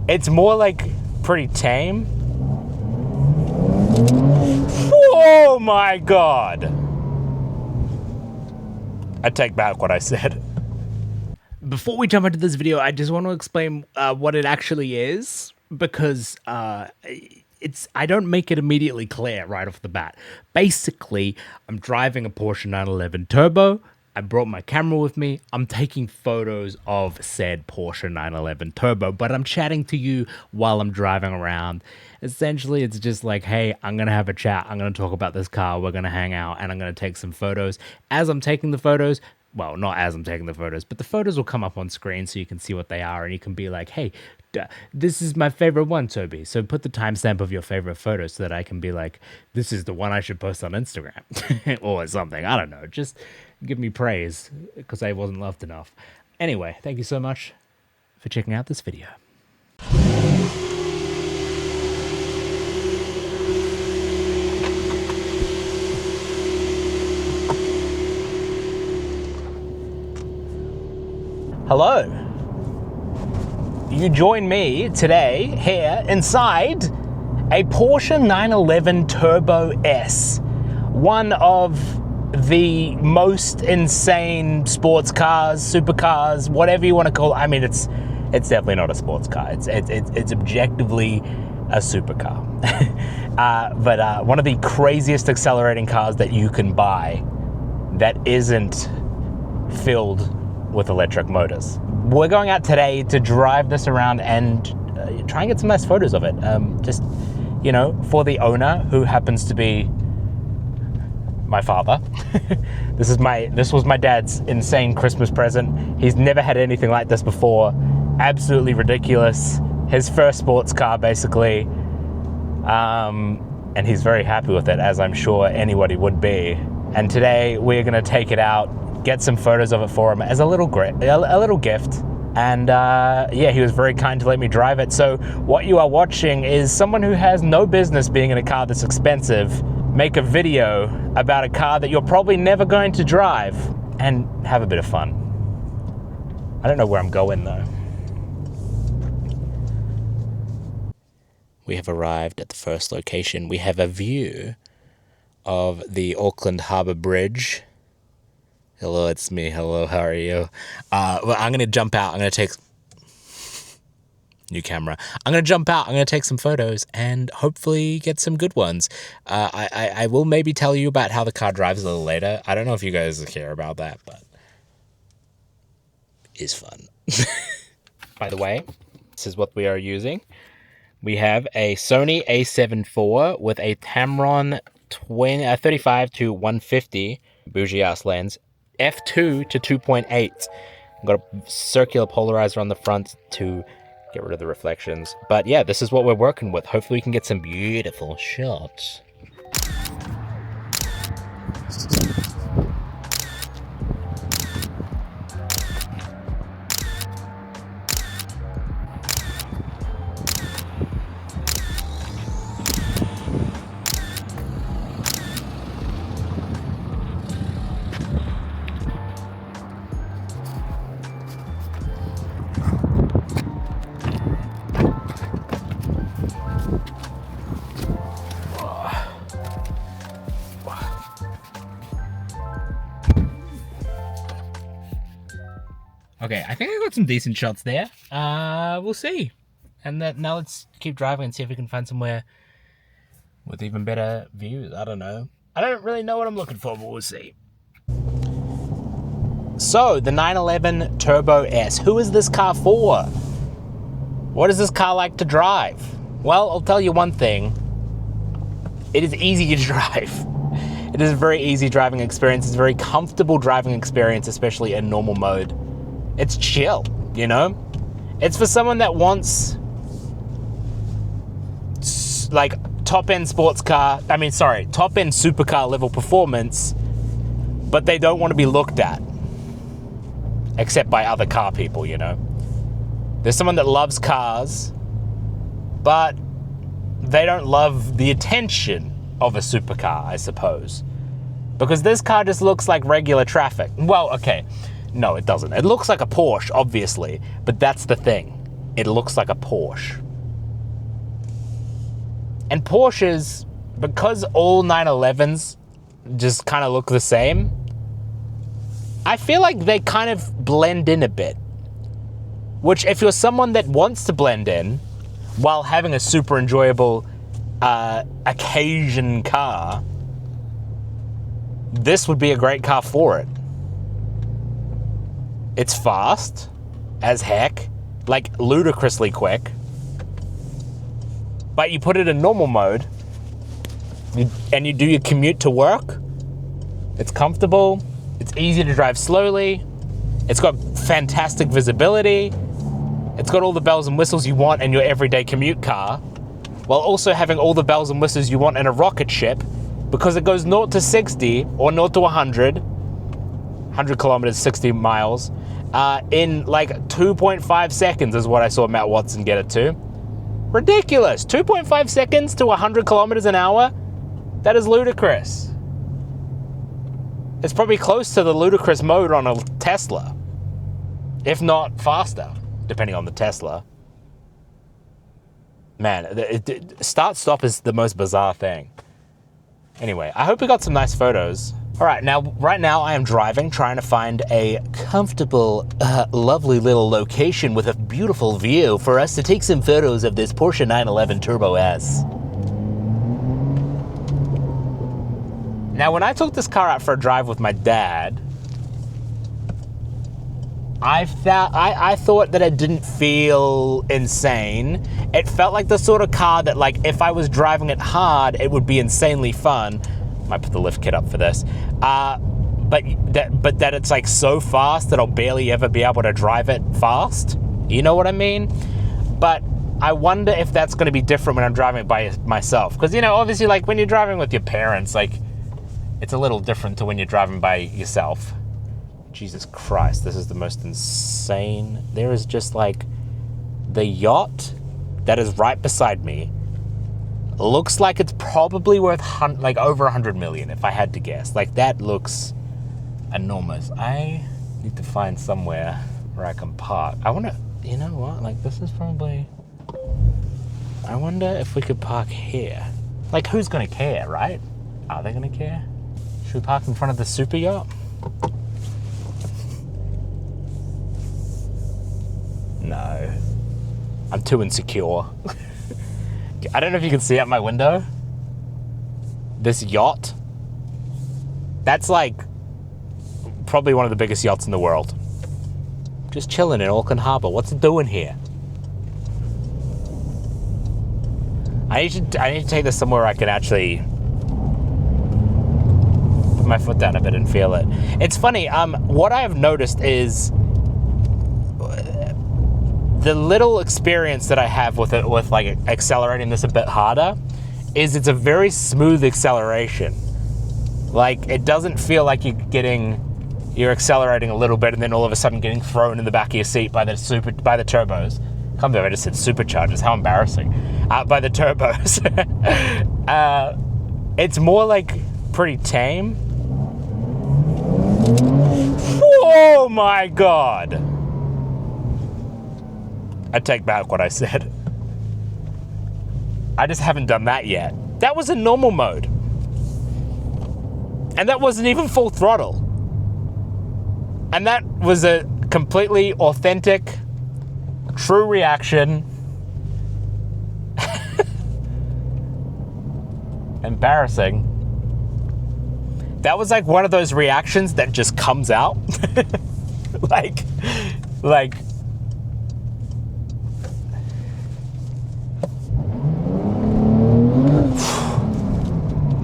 It's more like pretty tame. Oh my God. I take back what I said. Before we jump into this video, I just want to explain what it actually is, because I don't make it immediately clear right off the bat. Basically, I'm driving a Porsche 911 Turbo. I brought my camera with me. I'm taking photos of said Porsche 911 Turbo, but I'm chatting to you while I'm driving around. Essentially, it's just like, hey, I'm going to have a chat. I'm going to talk about this car. We're going to hang out, and I'm going to take some photos. As I'm taking the photos, well, not as I'm taking the photos, but the photos will come up on screen so you can see what they are, and you can be like, hey, this is my favorite one, Toby. So put the timestamp of your favorite photo so that I can be like, this is the one I should post on Instagram or something. I don't know. Just give me praise because I wasn't loved enough. Anyway, thank you so much for checking out this video. Hello. You join me today here inside a Porsche 911 Turbo S, one of the most insane sports cars, supercars, whatever you want to call it. I mean, it's definitely not a sports car. It's objectively a supercar. But one of the craziest accelerating cars that you can buy that isn't filled with electric motors. We're going out today to drive this around and try and get some nice photos of it. Just, you know, for the owner, who happens to be my father. This was my dad's insane Christmas present. He's never had anything like this before. Absolutely ridiculous. His first sports car, basically. And he's very happy with it, as I'm sure anybody would be. And today we're gonna take it out, get some photos of it for him as a little gift. And yeah, he was very kind to let me drive it. So what you are watching is someone who has no business being in a car this expensive make a video about a car that you're probably never going to drive and have a bit of fun. I don't know where I'm going though. We have arrived at the first location. We have a view of the Auckland Harbour Bridge. Hello, it's me. Hello, how are you? Well, I'm going to jump out. I'm going to take... New camera. I'm going to jump out. I'm going to take some photos and hopefully get some good ones. I will maybe tell you about how the car drives a little later. I don't know if you guys care about that, but it's fun. By the way, this is what we are using. We have a Sony A7 IV with a Tameron 35 to 150 bougie ass lens, f2 to 2.8. Got a circular polarizer on the front to get rid of the reflections. But yeah, this is what we're working with. Hopefully we can get some beautiful shots. Okay, I think I got some decent shots there. We'll see. And now let's keep driving and see if we can find somewhere with even better views. I don't know. I don't really know what I'm looking for, but we'll see. So, the 911 Turbo S. Who is this car for? What is this car like to drive? Well, I'll tell you one thing. It is easy to drive. It is a very easy driving experience. It's a very comfortable driving experience, especially in normal mode. It's chill, you know? It's for someone that wants like top-end top-end supercar level performance, but they don't want to be looked at, except by other car people, you know? There's someone that loves cars, but they don't love the attention of a supercar, I suppose. Because this car just looks like regular traffic. Well, okay. No, it doesn't. It looks like a Porsche, obviously, but that's the thing. it looks like a Porsche. And Porsches, because all 911s just kind of look the same, I feel like they kind of blend in a bit. Which, if you're someone that wants to blend in while having a super enjoyable occasion car, this would be a great car for it. It's fast as heck, like ludicrously quick. But you put it in normal mode and you do your commute to work. It's comfortable. It's easy to drive slowly. It's got fantastic visibility. It's got all the bells and whistles you want in your everyday commute car, while also having all the bells and whistles you want in a rocket ship, because it goes 0 to 60 or 0 to 100 kilometers, 60 miles, in like 2.5 seconds is what I saw Matt Watson get it to. Ridiculous. 2.5 seconds to 100 kilometers an hour? That is ludicrous. It's probably close to the ludicrous mode on a Tesla, if not faster, depending on the Tesla. Man, start-stop is the most bizarre thing. Anyway, I hope we got some nice photos. All right, right now I am driving, trying to find a comfortable, lovely little location with a beautiful view for us to take some photos of this Porsche 911 Turbo S. Now, when I took this car out for a drive with my dad, I thought that it didn't feel insane. It felt like the sort of car that, like, if I was driving it hard, it would be insanely fun. Might put the lift kit up for this. But that it's like so fast that I'll barely ever be able to drive it fast. You know what I mean? But I wonder if that's going to be different when I'm driving it by myself. Because, you know, obviously, like, when you're driving with your parents, like, it's a little different to when you're driving by yourself. Jesus Christ, this is the most insane. There is just like the yacht that is right beside me. Looks like it's probably worth like over 100 million if I had to guess. Like, that looks enormous. I need to find somewhere where I can park. I want to, you know what? Like, this is probably, I wonder if we could park here. Like, who's going to care, right? Are they going to care? Should we park in front of the super yacht? No, I'm too insecure. I don't know if you can see out my window. This yacht, that's like probably one of the biggest yachts in the world. Just chilling in Auckland Harbour. What's it doing here? I need to take this somewhere I can actually put my foot down a bit and feel it. It's funny. What I have noticed is the little experience that I have with it, with like accelerating this a bit harder, is it's a very smooth acceleration. Like, it doesn't feel like you're accelerating a little bit and then all of a sudden getting thrown in the back of your seat by the turbos. Can't believe I just said superchargers. How embarrassing! By the turbos. It's more like pretty tame. Oh my God! I take back what I said. I just haven't done that yet. That was in normal mode. And that wasn't even full throttle. And that was a completely authentic, true reaction. Embarrassing. That was like one of those reactions that just comes out. like,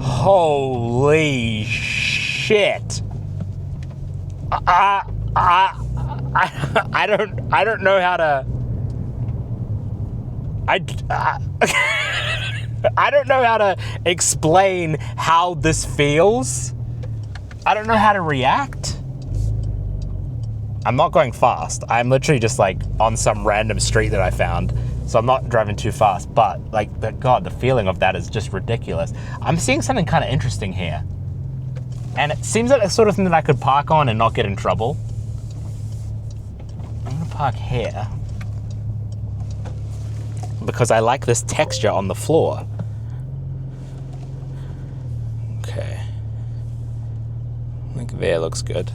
holy shit. I don't know how to. I don't know how to explain how this feels. I don't know how to react. I'm not going fast. I'm literally just like on some random street that I found. So I'm not driving too fast, but like, God, the feeling of that is just ridiculous. I'm seeing something kind of interesting here. And it seems like the sort of thing that I could park on and not get in trouble. I'm gonna park here. because I like this texture on the floor. Okay. I think there looks good.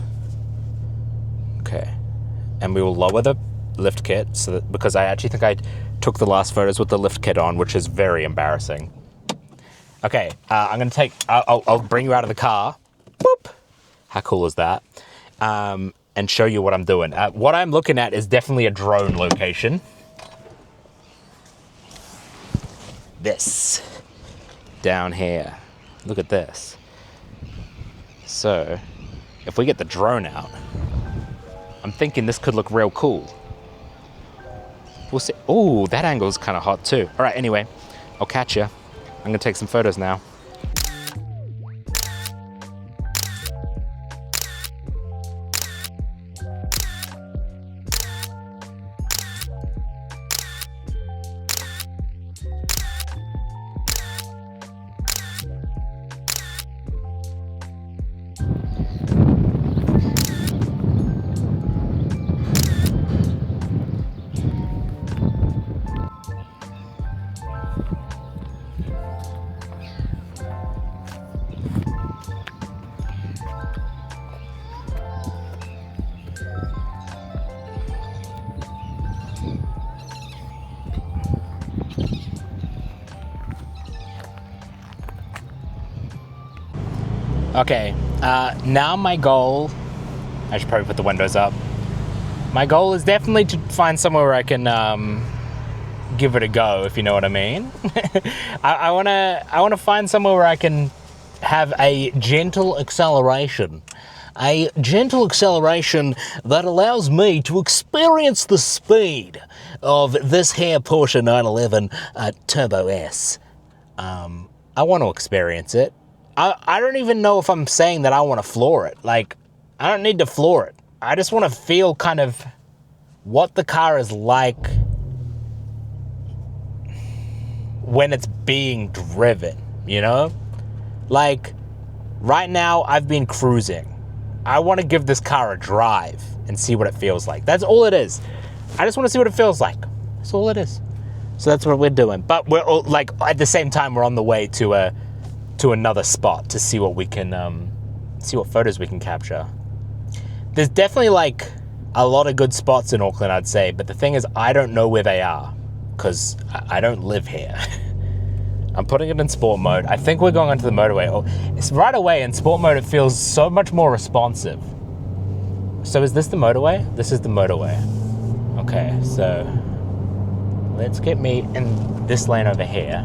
Okay. And we will lower the lift kit so that, because I actually think I took the last photos with the lift kit on, which is very embarrassing. Okay, I'm gonna take, I'll bring you out of the car. Boop. How cool is that? And show you what I'm doing. What I'm looking at is definitely a drone location. This. Down here. Look at this. So, if we get the drone out, I'm thinking this could look real cool. We'll see. Oh, that angle's kind of hot too. All right, anyway, I'll catch you. I'm gonna take some photos now. Okay, now my goal, I should probably put the windows up. My goal is definitely to find somewhere where I can give it a go, if you know what I mean. I wanna find somewhere where I can have a gentle acceleration. A gentle acceleration that allows me to experience the speed of this here Porsche 911 Turbo S. I want to experience it. I don't even know if I'm saying that I want to floor it. Like, I don't need to floor it. I just want to feel kind of what the car is like when it's being driven, you know? Like, right now I've been cruising. I want to give this car a drive and see what it feels like. That's all it is. I just want to see what it feels like. That's all it is. So that's what we're doing. But we're all, like, at the same time, we're on the way to another spot to see what we can, see what photos we can capture. There's definitely like a lot of good spots in Auckland, I'd say, but the thing is, I don't know where they are because I don't live here. I'm putting it in sport mode. I think we're going onto the motorway. Oh, it's right away in sport mode. It feels so much more responsive. So is this the motorway? This is the motorway. Okay, so let's get me in this lane over here.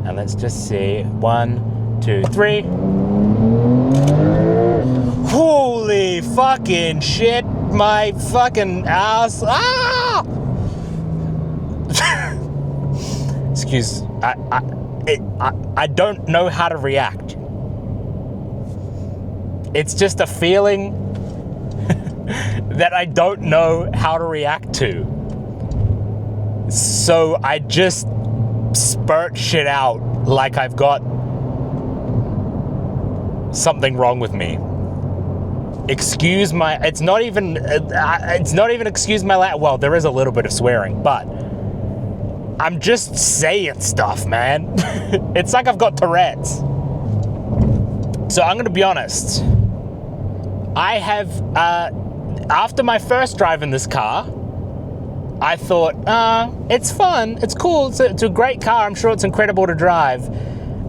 And let's just see. 1, 2, 3. Holy fucking shit, my fucking ass. Ah! Excuse, I don't know how to react. It's just a feeling that I don't know how to react to. So I just spurt shit out like I've got something wrong with me. Excuse my, it's not even excuse my, well, there is a little bit of swearing, but I'm just saying stuff, man. It's like I've got Tourette's. So I'm gonna be honest. I have, after my first drive in this car, I thought, it's fun, it's cool, it's a great car, I'm sure it's incredible to drive,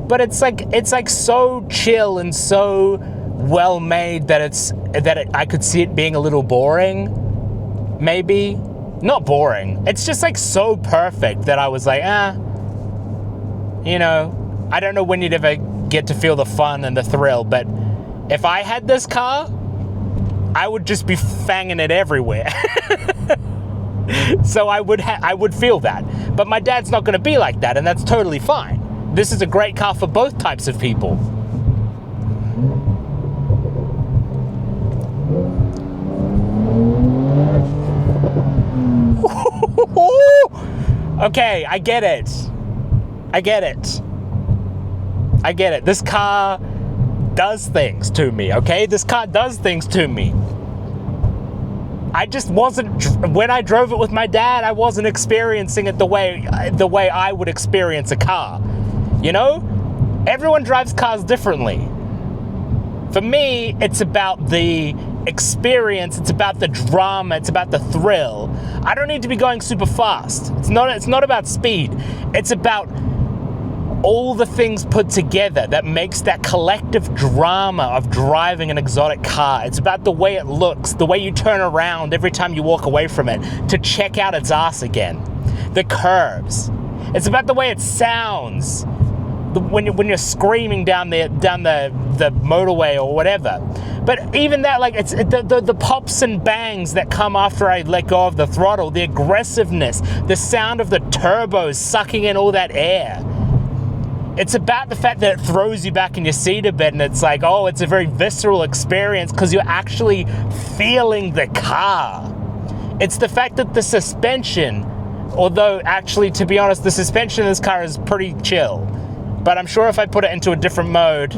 but it's like so chill and so well made that I could see it being a little boring, maybe. Not boring, it's just like so perfect that I was like, you know, I don't know when you'd ever get to feel the fun and the thrill, but if I had this car, I would just be fanging it everywhere. So I would feel that. But my dad's not going to be like that, and that's totally fine. This is a great car for both types of people. Okay, I get it. This car does things to me, okay? This car does things to me. I just wasn't, when I drove it with my dad, I wasn't experiencing it the way I would experience a car. You know? Everyone drives cars differently. For me, it's about the experience, it's about the drama, it's about the thrill. I don't need to be going super fast. It's not about speed. It's about all the things put together that makes that collective drama of driving an exotic car. It's about the way it looks, the way you turn around every time you walk away from it to check out its ass again. The curves. It's about the way it sounds when you're screaming down the motorway or whatever. But even that, like, it's the pops and bangs that come after I let go of the throttle, the aggressiveness, the sound of the turbos sucking in all that air. It's about the fact that it throws you back in your seat a bit, and it's like, oh, it's a very visceral experience because you're actually feeling the car. It's the fact that the suspension, although actually, to be honest, the suspension in this car is pretty chill, but I'm sure if I put it into a different mode,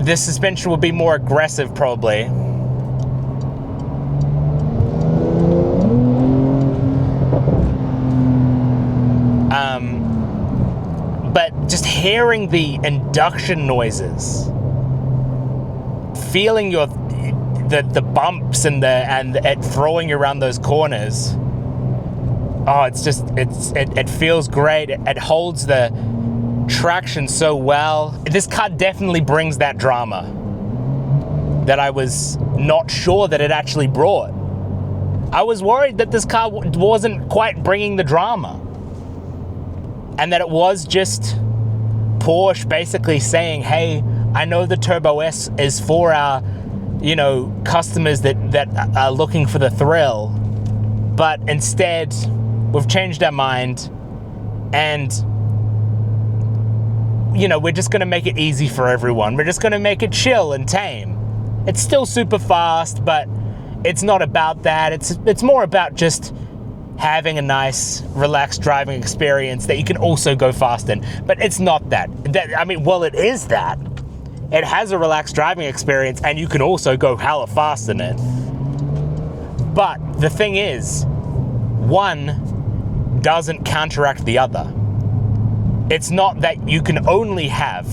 this suspension will be more aggressive probably. But just hearing the induction noises, feeling the bumps and it throwing you around those corners. Oh, it feels great. It holds the traction so well. This car definitely brings that drama that I was not sure that it actually brought. I was worried that this car wasn't quite bringing the drama, and that it was just Porsche basically saying, hey, I know the Turbo S is for our, customers that are looking for the thrill, but instead we've changed our mind, and we're just going to make it easy for everyone. We're just going to make it chill and tame. It's still super fast, but it's not about that. It's more about just having a nice, relaxed driving experience that you can also go fast in. But it's not that. Well, it is that. It has a relaxed driving experience, and you can also go hella fast in it. But the thing is, one doesn't counteract the other. It's not that you can only have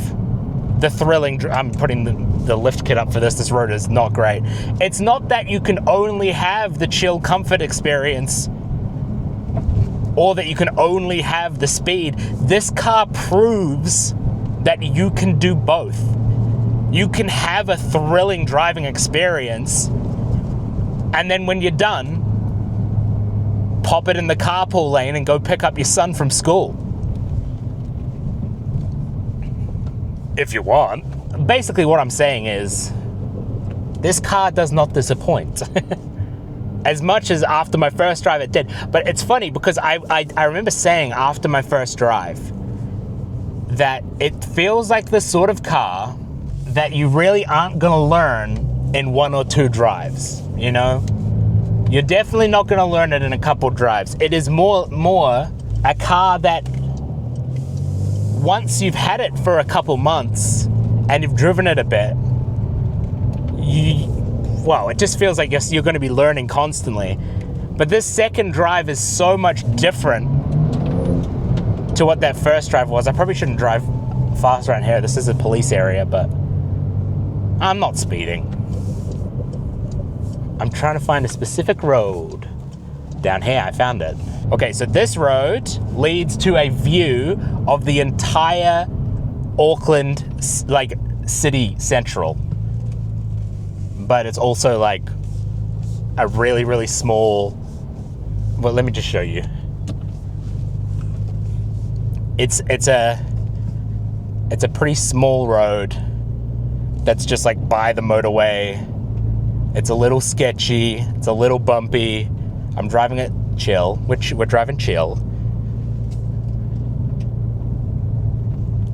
the thrilling, I'm putting the lift kit up for this road is not great. It's not that you can only have the chill comfort experience, or that you can only have the speed. This car proves that you can do both. You can have a thrilling driving experience, and then when you're done, pop it in the carpool lane and go pick up your son from school. If you want. Basically what I'm saying is, this car does not disappoint. As much as after my first drive it did. But it's funny because I remember saying after my first drive that it feels like the sort of car that you really aren't gonna learn in 1 or 2 drives, You're definitely not gonna learn it in a couple drives. It is more a car that once you've had it for a couple months and you've driven it a bit, it just feels like you're going to be learning constantly. But this second drive is so much different to what that first drive was. I probably shouldn't drive fast around here. This is a police area, but I'm not speeding. I'm trying to find a specific road. Down here, I found it. Okay, so this road leads to a view of the entire Auckland, city central. But it's also like a really, really small, well, let me just show you. It's a pretty small road that's just like by the motorway. It's a little sketchy, it's a little bumpy. I'm driving it chill, which we're driving chill.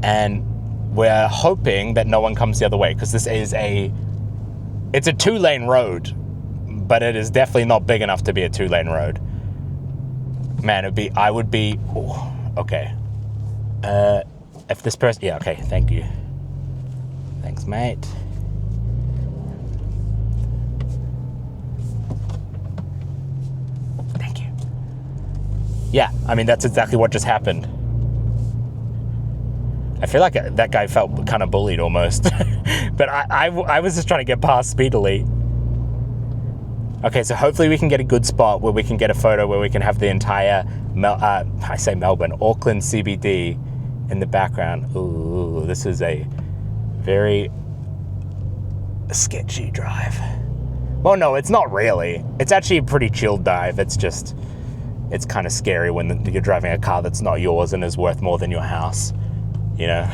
And we're hoping that no one comes the other way, because this is it's a 2-lane road, but it is definitely not big enough to be a 2-lane road. Man, okay. If this person, yeah, okay, thank you. Thanks, mate. Thank you. Yeah, I mean, that's exactly what just happened. I feel like that guy felt kind of bullied almost. But I was just trying to get past speedily. Okay, so hopefully we can get a good spot where we can get a photo where we can have the entire, Melbourne, Auckland CBD in the background. Ooh, this is a very sketchy drive. Well, no, it's not really. It's actually a pretty chilled dive. It's just, it's kind of scary when you're driving a car that's not yours and is worth more than your house, you know?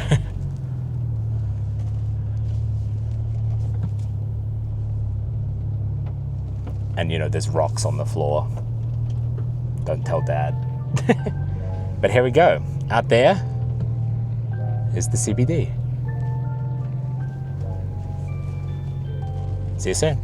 And, you know, there's rocks on the floor. Don't tell Dad. But here we go. Out there is the CBD. See you soon.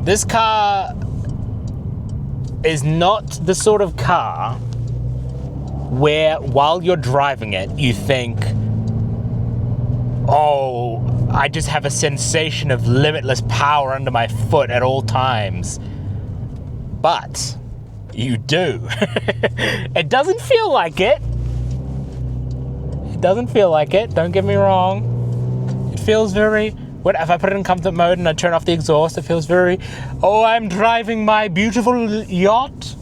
This car is not the sort of car where while you're driving it, you think, oh, I just have a sensation of limitless power under my foot at all times. But you do. It doesn't feel like it. It doesn't feel like it, don't get me wrong. It feels very... If I put it in comfort mode and I turn off the exhaust, it feels very, oh, I'm driving my beautiful yacht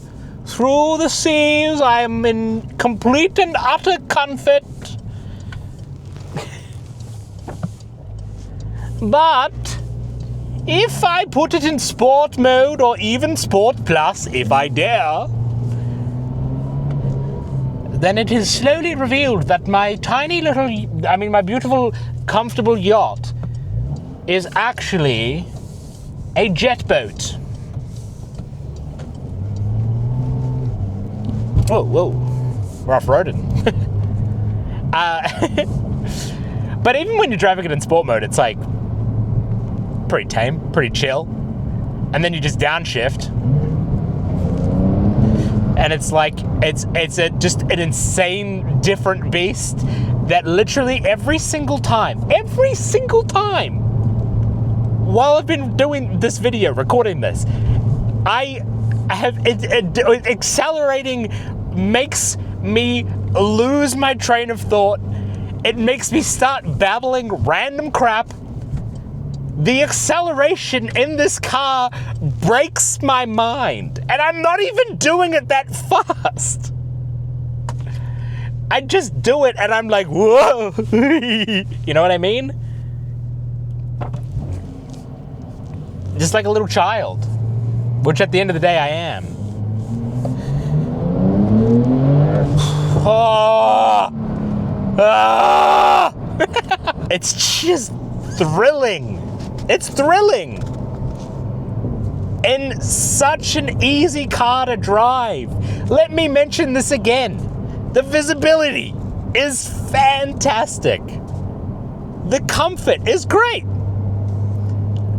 through the seas. I'm in complete and utter comfort. But if I put it in sport mode or even sport plus, if I dare, then it is slowly revealed that my my beautiful, comfortable yacht is actually a jet boat. Whoa, we're off-roading. But even when you're driving it in sport mode, it's like pretty tame, pretty chill. And then you just downshift. And it's like, it's just an insane different beast that literally every single time, while I've been doing this video, recording this, I have accelerating makes me lose my train of thought. It makes me start babbling random crap. The acceleration in this car breaks my mind, and I'm not even doing it that fast. I just do it, and I'm like, whoa. You know what I mean? Just like a little child, which at the end of the day I am. Oh. Ah. It's just thrilling. It's thrilling. And such an easy car to drive. Let me mention this again. The visibility is fantastic. The comfort is great.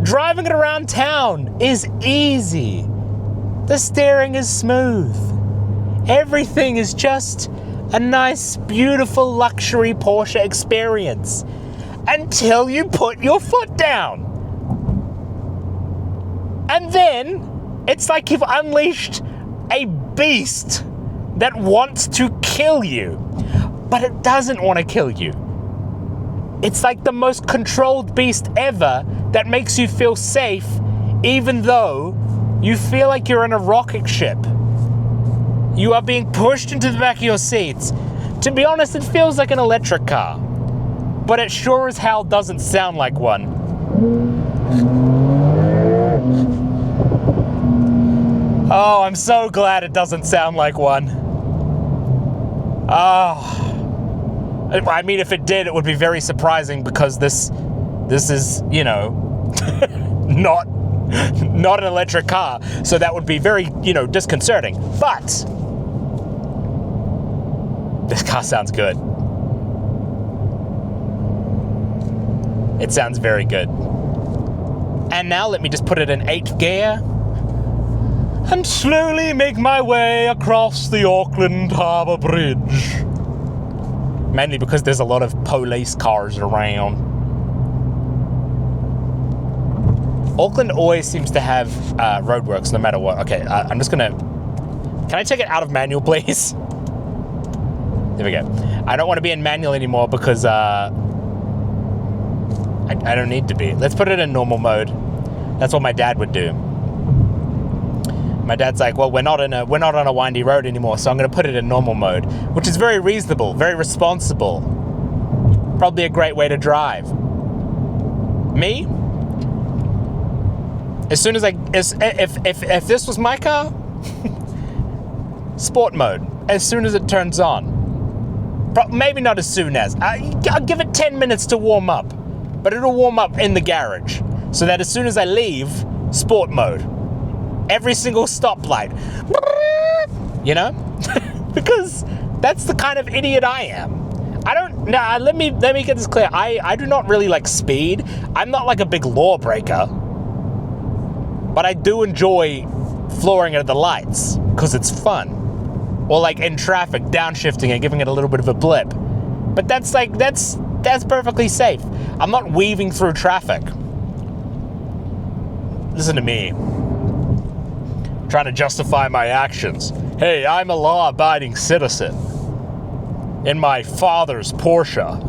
Driving it around town is easy. The steering is smooth. Everything is just a nice, beautiful luxury Porsche experience until you put your foot down. And then it's like you've unleashed a beast that wants to kill you, but it doesn't want to kill you. It's like the most controlled beast ever that makes you feel safe, even though you feel like you're in a rocket ship. You are being pushed into the back of your seats. To be honest, it feels like an electric car, but it sure as hell doesn't sound like one. Oh, I'm so glad it doesn't sound like one. Oh. I mean, if it did, it would be very surprising because this is, you know, not an electric car. So that would be very, you know, disconcerting. But This car sounds good. It sounds very good. And now let me just put it in 8th gear and slowly make my way across the Auckland Harbour Bridge. Mainly because there's a lot of police cars around. Auckland always seems to have roadworks no matter what. Okay, I'm just gonna... Can I take it out of manual, please? There we go. I don't want to be in manual anymore because I don't need to be. Let's put it in normal mode. That's what my dad would do. My dad's like, well, we're not on a windy road anymore, so I'm going to put it in normal mode, which is very reasonable, very responsible. Probably a great way to drive. Me? As soon as if this was my car, sport mode. As soon as it turns on. Maybe not as soon as. I'll give it 10 minutes to warm up, but it'll warm up in the garage, so that as soon as I leave, sport mode. Every single stoplight. You know? Because that's the kind of idiot I am. Let me get this clear. I do not really like speed. I'm not like a big law breaker. But I do enjoy flooring it at the lights, because it's fun. Or like in traffic, downshifting and giving it a little bit of a blip. But that's perfectly safe. I'm not weaving through traffic. Listen to me. Trying to justify my actions. Hey, I'm a law-abiding citizen. In my father's Porsche.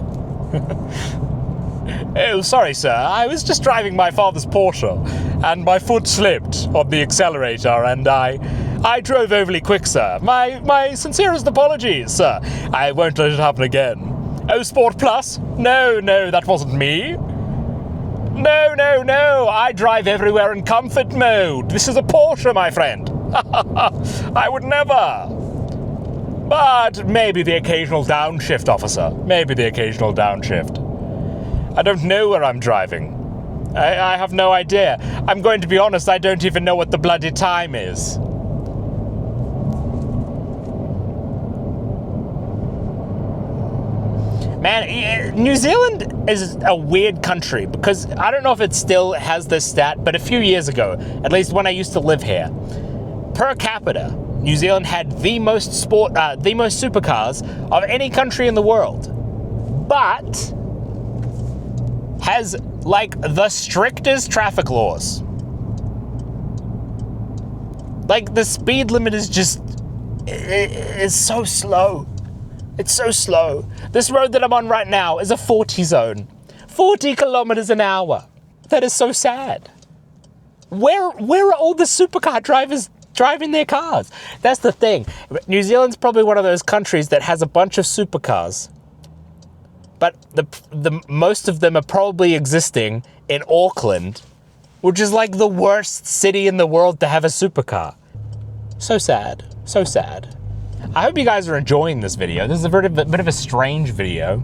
Oh, sorry, sir. I was just driving my father's Porsche, and my foot slipped on the accelerator, and I drove overly quick, sir. My sincerest apologies, sir. I won't let it happen again. Oh, Sport Plus? No, that wasn't me. No. I drive everywhere in comfort mode. This is a Porsche, my friend. I would never. But maybe the occasional downshift, officer. Maybe the occasional downshift. I don't know where I'm driving. I have no idea. I'm going to be honest, I don't even know what the bloody time is. Man, New Zealand is a weird country because I don't know if it still has this stat, but a few years ago, at least when I used to live here, per capita, New Zealand had the most supercars of any country in the world, but has like the strictest traffic laws. Like the speed limit is just, it's so slow. It's so slow. This road that I'm on right now is a 40 zone. 40 kilometers an hour. That is so sad. Where are all the supercar drivers driving their cars? That's the thing. New Zealand's probably one of those countries that has a bunch of supercars. But the most of them are probably existing in Auckland, which is like the worst city in the world to have a supercar. So sad. So sad. I hope you guys are enjoying this video. This is a bit of a strange video.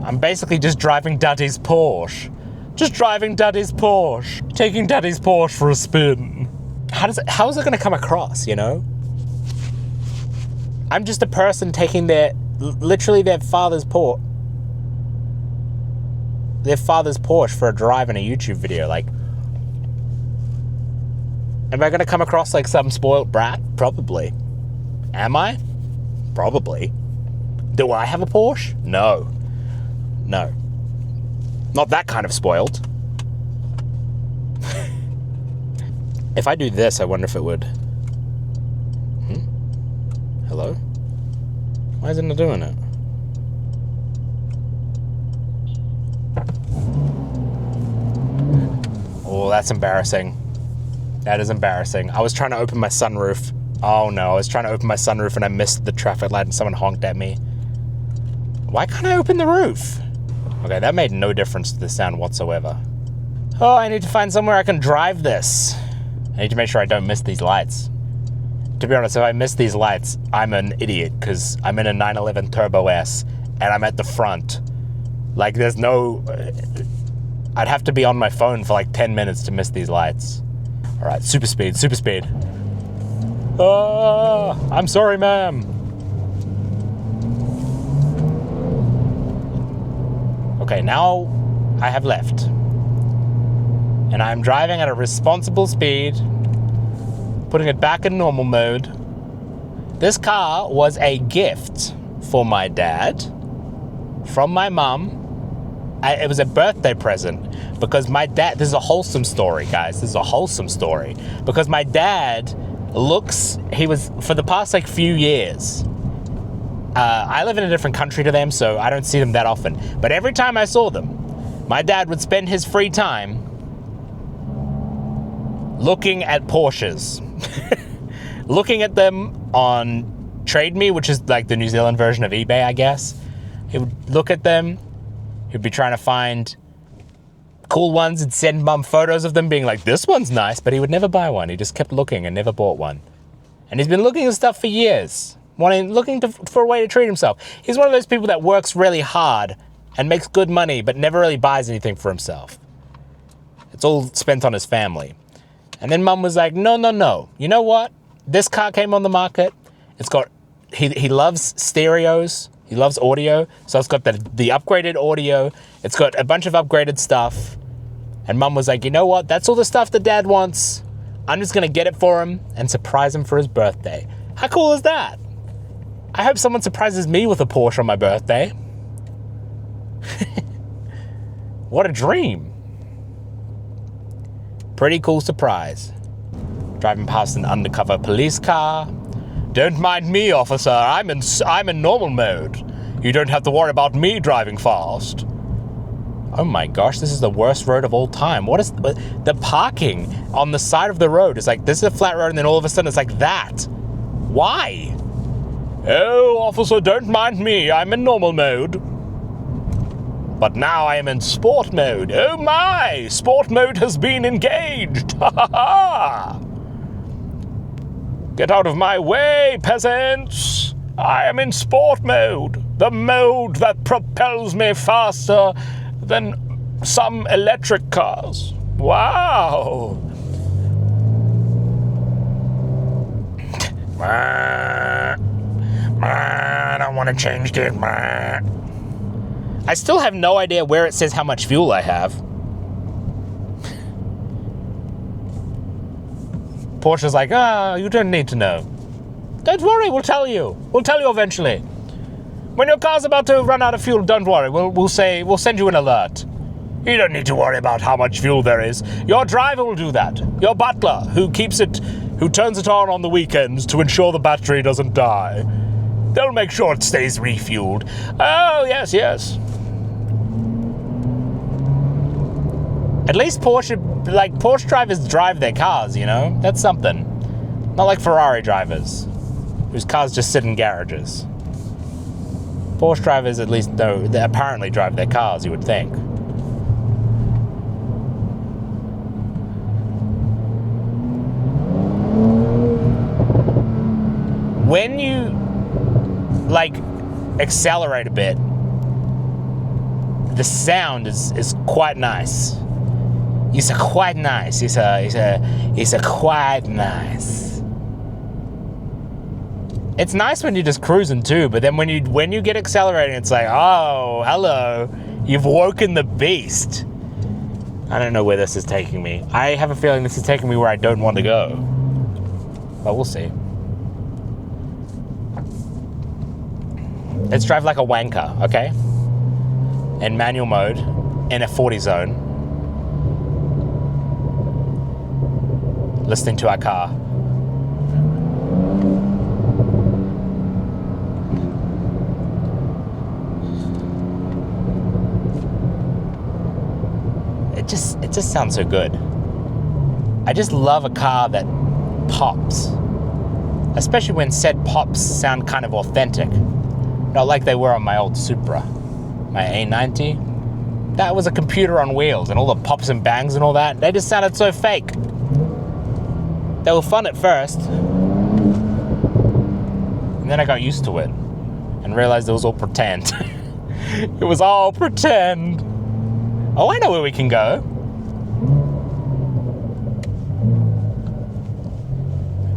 I'm basically just driving Daddy's Porsche. Just driving Daddy's Porsche. Taking Daddy's Porsche for a spin. How is it going to come across, you know? I'm just a person taking literally their father's Porsche for a drive in a YouTube video. Like, am I going to come across like some spoiled brat? Probably. Am I? Probably. Do I have a Porsche? No. No. Not that kind of spoiled. If I do this, I wonder if it would... Hello? Why isn't it doing it? Oh, that's embarrassing. That is embarrassing. I was trying to open my sunroof. Oh no, I was trying to open my sunroof and I missed the traffic light and someone honked at me. Why can't I open the roof? Okay, that made no difference to the sound whatsoever. Oh, I need to find somewhere I can drive this. I need to make sure I don't miss these lights. To be honest, if I miss these lights, I'm an idiot because I'm in a 911 Turbo S and I'm at the front. Like there's no... I'd have to be on my phone for like 10 minutes to miss these lights. All right, super speed, super speed. I'm sorry, ma'am. Okay, now I have left. And I'm driving at a responsible speed, putting it back in normal mode. This car was a gift for my dad from my mum. It was a birthday present because my dad, this is a wholesome story, guys. This is a wholesome story because my dad he was, for the past like few years, I live in a different country to them, so I don't see them that often. But every time I saw them, my dad would spend his free time looking at Porsches. Looking at them on Trade Me, which is like the New Zealand version of eBay, I guess. He would look at them. He'd be trying to find cool ones and send mum photos of them being like, this one's nice, but he would never buy one. He just kept looking and never bought one. And he's been looking at stuff for years, looking for a way to treat himself. He's one of those people that works really hard and makes good money, but never really buys anything for himself. It's all spent on his family. And then mum was like, no. You know what? This car came on the market. It's got, he loves stereos. He loves audio. So it's got the upgraded audio. It's got a bunch of upgraded stuff. And mum was like, you know what? That's all the stuff that dad wants. I'm just going to get it for him and surprise him for his birthday. How cool is that? I hope someone surprises me with a Porsche on my birthday. What a dream. Pretty cool surprise. Driving past an undercover police car. Don't mind me, officer. I'm in normal mode. You don't have to worry about me driving fast. Oh my gosh, this is the worst road of all time. What is the parking on the side of the road? Is like, this is a flat road, and then all of a sudden it's like that. Why? Oh, officer, don't mind me. I'm in normal mode. But now I am in sport mode. Oh my! Sport mode has been engaged. Ha ha ha! Get out of my way, peasants! I am in sport mode. The mode that propels me faster than some electric cars. Wow! I don't want to change it. I still have no idea where it says how much fuel I have. Porsche's like, you don't need to know. Don't worry, we'll tell you. We'll tell you eventually. When your car's about to run out of fuel, don't worry. We'll send you an alert. You don't need to worry about how much fuel there is. Your driver will do that. Your butler, who turns it on the weekends to ensure the battery doesn't die. They'll make sure it stays refueled. Oh, yes. At least Porsche drivers drive their cars, you know? That's something. Not like Ferrari drivers, whose cars just sit in garages. Porsche drivers at least, they apparently drive their cars, you would think. When you, accelerate a bit, the sound is quite nice. It's quite nice. It's quite nice. It's nice when you're just cruising too, but then when you get accelerating, it's like, oh, hello, you've woken the beast. I don't know where this is taking me. I have a feeling this is taking me where I don't want to go, but we'll see. Let's drive like a wanker, okay? In manual mode, in a 40 zone. Listening to our car. It just sounds so good. I just love a car that pops. Especially when said pops sound kind of authentic. Not like they were on my old Supra. My A90. That was a computer on wheels, and all the pops and bangs and all that, they just sounded so fake. They were fun at first. And then I got used to it and realized it was all pretend. It was all pretend. Oh, I know where we can go.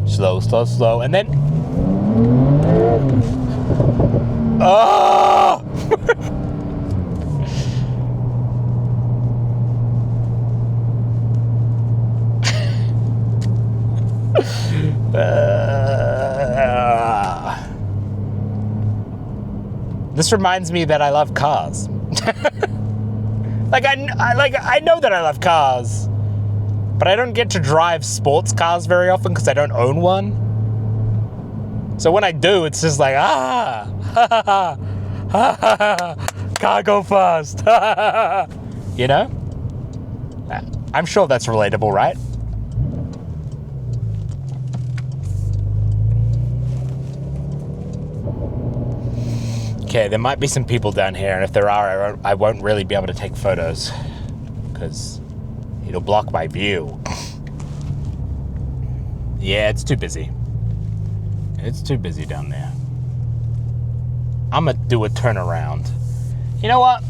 Slow, slow, slow, and then... Oh! This reminds me that I love cars. I know that I love cars, but I don't get to drive sports cars very often because I don't own one. So when I do, it's just like, car go fast. You know? I'm sure that's relatable, right? Okay, there might be some people down here, and if there are, I won't really be able to take photos because it'll block my view. Yeah, it's too busy. It's too busy down there. I'm gonna do a turnaround. You know what?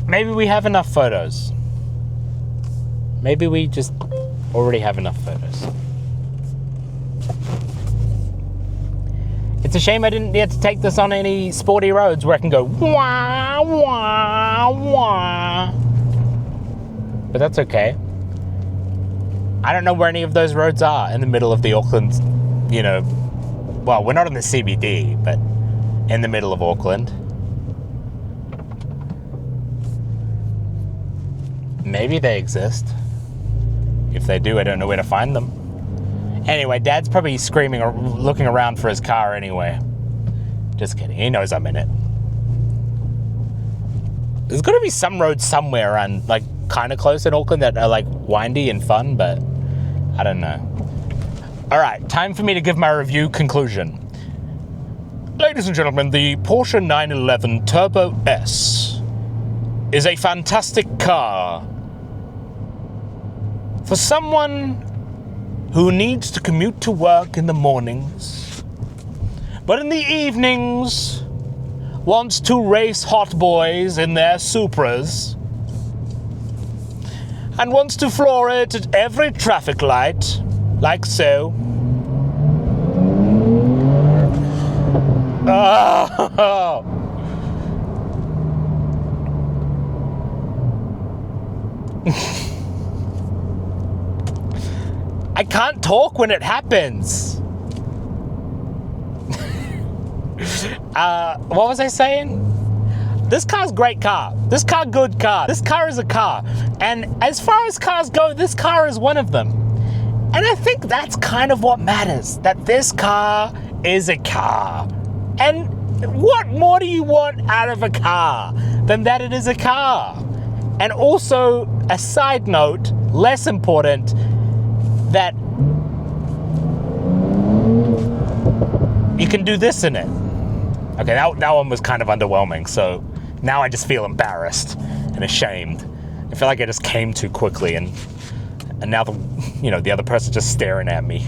Maybe we have enough photos. Maybe we just already have enough photos. It's a shame I didn't get to take this on any sporty roads where I can go wah, wah, wah. But that's okay. I don't know where any of those roads are in the middle of the Auckland, you know, well, we're not in the CBD, but in the middle of Auckland. Maybe they exist. If they do, I don't know where to find them. Anyway, Dad's probably screaming or looking around for his car anyway. Just kidding, he knows I'm in it. There's gotta be some roads somewhere around, like, kind of close in Auckland that are, like, windy and fun, but I don't know. All right, time for me to give my review conclusion. Ladies and gentlemen, the Porsche 911 Turbo S is a fantastic car for someone who needs to commute to work in the mornings, but in the evenings wants to race hot boys in their Supras and wants to floor it at every traffic light, like so. Oh. I can't talk when it happens. What was I saying? This car's a great car. This car, good car. This car is a car. And as far as cars go, this car is one of them. And I think that's kind of what matters, that this car is a car. And what more do you want out of a car than that it is a car? And also, a side note, less important, that you can do this in it. Okay, that one was kind of underwhelming, so now I just feel embarrassed and ashamed. I feel like I just came too quickly, and now the other person's just staring at me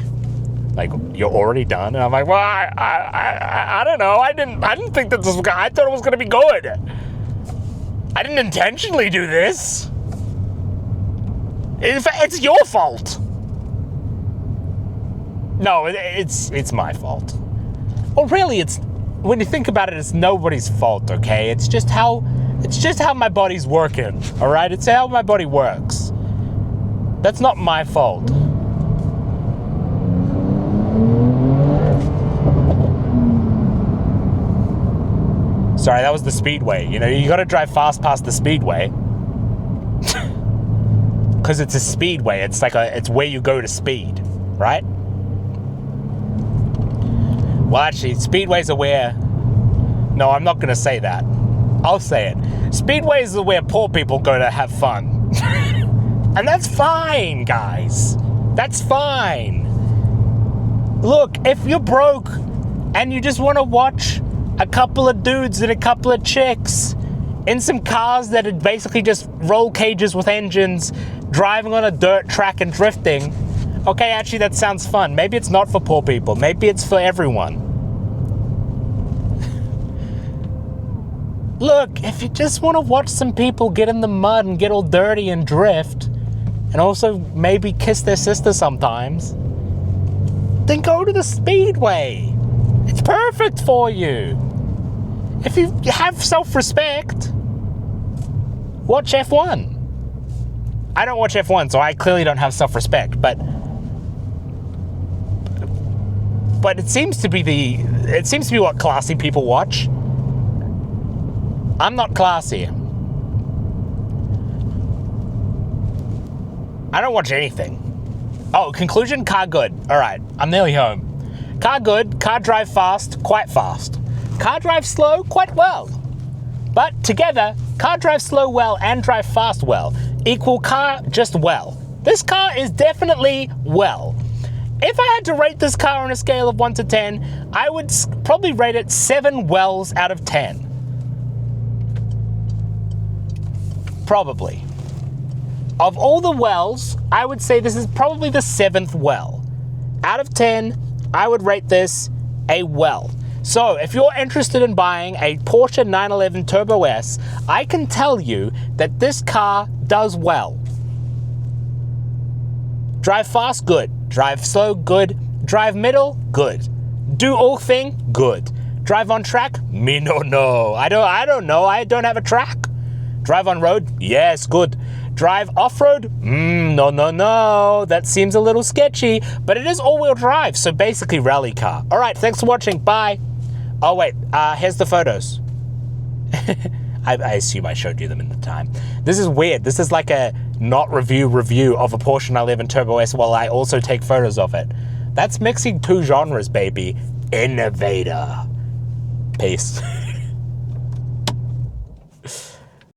like, you're already done? And I'm like, well, I don't know. I didn't think that this was I thought it was gonna be good. I didn't intentionally do this. In fact, it's your fault. No, it's my fault. Well, really, when you think about it, it's nobody's fault, okay? It's just how my body's working, all right? It's how my body works. That's not my fault. Sorry, that was the speedway. You know, you gotta drive fast past the speedway. Because it's a speedway. It's where you go to speed, right? Well, actually, speedways are where... No, I'm not gonna say that. I'll say it. Speedways are where poor people go to have fun. And that's fine, guys. That's fine. Look, if you're broke and you just want to watch a couple of dudes and a couple of chicks in some cars that are basically just roll cages with engines, driving on a dirt track and drifting, okay, actually that sounds fun. Maybe it's not for poor people. Maybe it's for everyone. Look, if you just want to watch some people get in the mud and get all dirty and drift, and also maybe kiss their sister sometimes, then go to the speedway. It's perfect for you. If you have self-respect, watch F1. I don't watch F1, so I clearly don't have self-respect, but it seems to be what classy people watch. I'm not classy. I don't watch anything. Oh, conclusion, car good. All right, I'm nearly home. Car good, car drive fast, quite fast. Car drive slow, quite well. But together, car drive slow well and drive fast well equal car just well. This car is definitely well. If I had to rate this car on a scale of 1 to 10, I would probably rate it 7 wells out of 10. Probably. Of all the wells, I would say this is probably the 7th well. Out of 10, I would rate this a well. So if you're interested in buying a Porsche 911 Turbo S, I can tell you that this car does well. Drive fast, good. Drive slow, good. Drive middle, good. Do all thing, good. Drive on track, me no. I don't know. I don't have a track. Drive on road, yes, good. Drive off-road, no. That seems a little sketchy, but it is all-wheel drive, so basically rally car. All right, thanks for watching. Bye. Oh wait, here's the photos. I assume I showed you them in the time. This is weird. This is like a not review of a Porsche 911 Turbo S while I also take photos of it. That's mixing two genres, baby. Innovator. Peace.